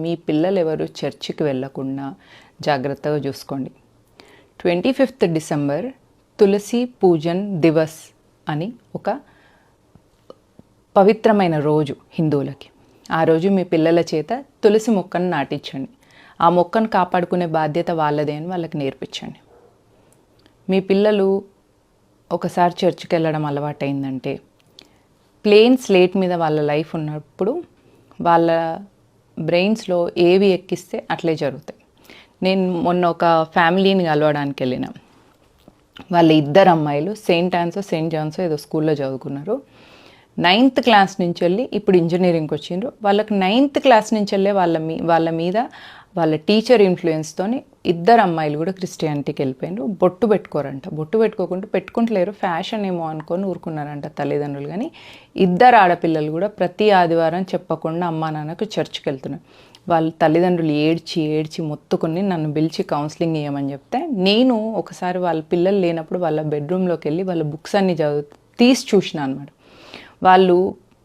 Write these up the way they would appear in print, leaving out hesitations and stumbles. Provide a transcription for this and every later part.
మీ పిల్లలు ఎవరు చర్చికి వెళ్ళకుండా జాగ్రత్తగా చూసుకోండి. 25th డిసెంబర్ తులసి పూజన్ దివస్ అని ఒక పవిత్రమైన రోజు హిందువులకి. ఆ రోజు మీ పిల్లల చేత తులసి మొక్కను నాటించండి. ఆ మొక్కను కాపాడుకునే బాధ్యత వాళ్ళదే అని వాళ్ళకి నేర్పించండి. మీ పిల్లలు ఒకసారి చర్చికి వెళ్ళడం అలవాటైందంటే ప్లెయిన్ స్లేట్ మీద వాళ్ళ లైఫ్ ఉన్నప్పుడు వాళ్ళ బ్రెయిన్స్లో ఏవి ఎక్కిస్తే అట్లే జరుగుతాయి. నేను మొన్న ఒక ఫ్యామిలీని కలవడానికి వెళ్ళిన. వాళ్ళ ఇద్దరు అమ్మాయిలు సెయింట్ జాన్సో ఏదో స్కూల్లో చదువుకున్నారు. 9th క్లాస్ నుంచి వెళ్ళి ఇప్పుడు ఇంజనీరింగ్కి వచ్చిండ్రు. వాళ్ళకి 9th క్లాస్ నుంచి వెళ్ళే వాళ్ళ మీద వాళ్ళ టీచర్ ఇన్ఫ్లుయెన్స్తోని ఇద్దరు అమ్మాయిలు కూడా క్రిస్టియానిటీకి వెళ్ళిపోయినారు. బొట్టు పెట్టుకోరంట. బొట్టు పెట్టుకోకుండా పెట్టుకుంటలేరు, ఫ్యాషన్ ఏమో అనుకొని ఊరుకున్నారంట తల్లిదండ్రులు. కానీ ఇద్దరు ఆడపిల్లలు కూడా ప్రతి ఆదివారం చెప్పకుండా అమ్మా నాన్నకు చర్చ్కి వెళ్తున్నారు. వాళ్ళ తల్లిదండ్రులు ఏడ్చి మొత్తుకొని నన్ను పిలిచి కౌన్సిలింగ్ ఇవ్వమని చెప్తే, నేను ఒకసారి వాళ్ళ పిల్లలు లేనప్పుడు వాళ్ళ బెడ్రూమ్లోకి వెళ్ళి వాళ్ళ బుక్స్ అన్ని తీసి చూసిన అనమాట.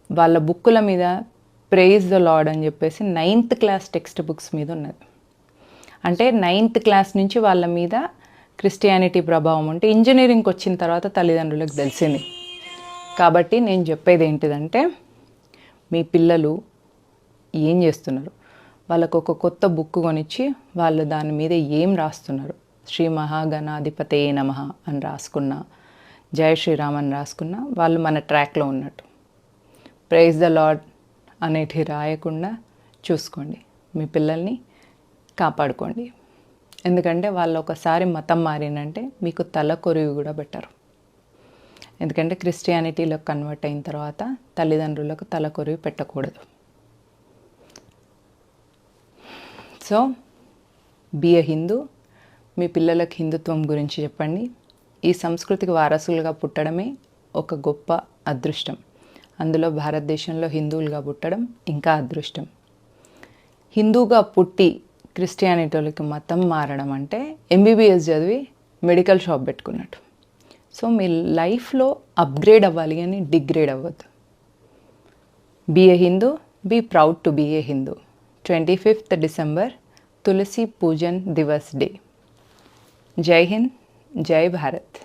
వాళ్ళ బుక్కుల మీద ప్రైజ్ ద లార్డ్ అని చెప్పేసి 9th క్లాస్ టెక్స్ట్ బుక్స్ మీద ఉన్నది. అంటే 9th క్లాస్ నుంచి వాళ్ళ మీద క్రిస్టియానిటీ ప్రభావం ఉంటే ఇంజనీరింగ్కి వచ్చిన తర్వాత తల్లిదండ్రులకు తెలిసింది. కాబట్టి నేను చెప్పేది ఏంటిదంటే, మీ పిల్లలు ఏం చేస్తున్నారు, వాళ్ళకు ఒక కొత్త బుక్ కొనిచ్చి వాళ్ళు దాని మీద ఏం రాస్తున్నారు, శ్రీ మహాగణాధిపతే నమః అని రాసుకున్నా, జై శ్రీరామ్ అని రాసుకున్నా వాళ్ళు మన ట్రాక్లో ఉన్నట్టు. ప్రైజ్ ద లార్డ్ అనేటివి రాయకుండా చూసుకోండి. మీ పిల్లల్ని కాపాడుకోండి. ఎందుకంటే వాళ్ళు ఒకసారి మతం మారినంటే మీకు తల కొరివి కూడా పెట్టరు. ఎందుకంటే క్రిస్టియానిటీలో కన్వర్ట్ అయిన తర్వాత తల్లిదండ్రులకు తల కొరివి పెట్టకూడదు. So be a Hindu. మీ పిల్లలకు హిందుత్వం గురించి చెప్పండి. ఈ సంస్కృతికి వారసులుగా పుట్టడమే ఒక గొప్ప అదృష్టం. అందులో భారతదేశంలో హిందువులుగా పుట్టడం ఇంకా అదృష్టం. హిందూగా పుట్టి క్రిస్టియానిటీలకి మతం మారడం అంటే ఎంబీబీఎస్ చదివి మెడికల్ షాప్ పెట్టుకున్నట్టు. సో మీ లైఫ్లో అప్గ్రేడ్ అవ్వాలి కానీ డిగ్రేడ్ అవ్వద్దు. Be a Hindu, be proud to be a Hindu. 25th December Tulsi Pujan Diwas day. జై హింద్, జై భారత్.